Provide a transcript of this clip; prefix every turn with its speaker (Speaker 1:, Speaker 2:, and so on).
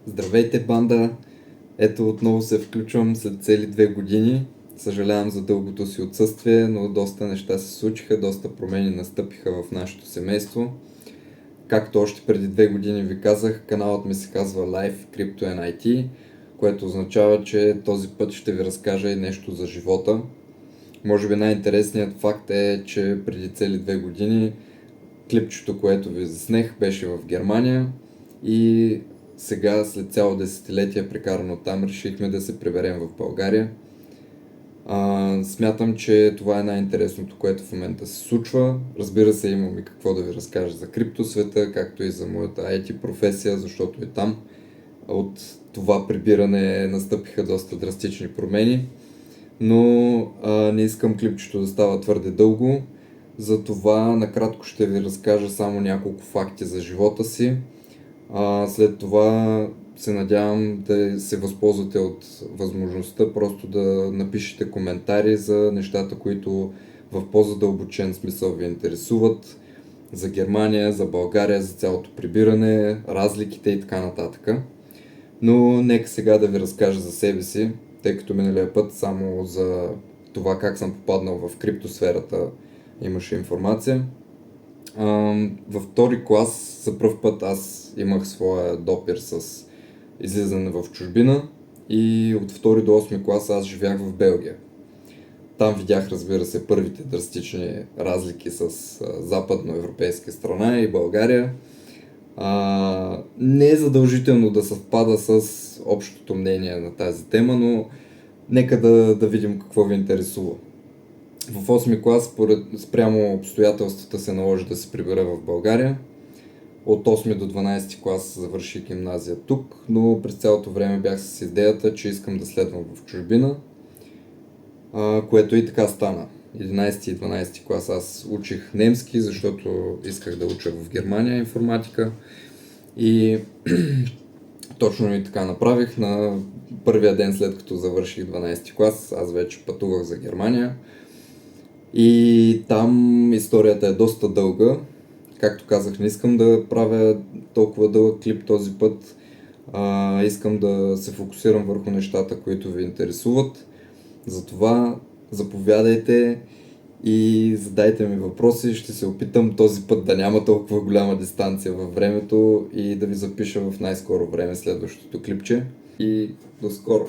Speaker 1: Здравейте, банда! Ето отново се включвам след цели 2 години. Съжалявам за дългото си отсъствие, но доста неща се случиха, доста промени настъпиха в нашето семейство. Както още преди 2 години ви казах, каналът ми се казва Life Crypto and IT, което означава, че този път ще ви разкажа и нещо за живота. Може би най-интересният факт е, че преди цели 2 години клипчето, което ви заснех, беше в Германия и сега, след цяло десетилетие прекарано там, решихме да се приберем в България. Смятам, че това е най-интересното, което в момента се случва. Разбира се, имам и какво да ви разкажа за криптосвета, както и за моята IT професия, защото и там от това прибиране настъпиха доста драстични промени. Но не искам клипчето да става твърде дълго, затова накратко ще ви разкажа само няколко факти за живота си. След това се надявам да се възползвате от възможността просто да напишете коментари за нещата, които в по-задълбочен смисъл ви интересуват, за Германия, за България, за цялото прибиране, разликите и така нататък. Но нека сега да ви разкажа за себе си, тъй като миналия път само за това как съм попаднал в криптосферата имаше информация. Във втори клас за пръв път аз имах своя допир с излизане в чужбина и от втори до 8 клас аз живях в Белгия. Там видях, разбира се, първите драстични разлики с западноевропейска страна и България. Не е задължително да съвпада с общото мнение на тази тема, но нека да видим какво ви интересува. В 8 клас, спрямо обстоятелствата, се наложи да се прибера в България. От 8 до 12 клас завърших гимназия тук, но през цялото време бях с идеята, че искам да следвам в чужбина, което и така стана. 11 и 12 клас аз учих немски, защото исках да уча в Германия информатика и точно и така направих. На първия ден след като завърших 12 клас, аз вече пътувах за Германия. И там историята е доста дълга. Както казах, не искам да правя толкова дълъг клип този път. Искам да се фокусирам върху нещата, които ви интересуват. Затова заповядайте и задайте ми въпроси. Ще се опитам този път да няма толкова голяма дистанция във времето и да ви запиша в най-скоро време следващото клипче. И до скоро!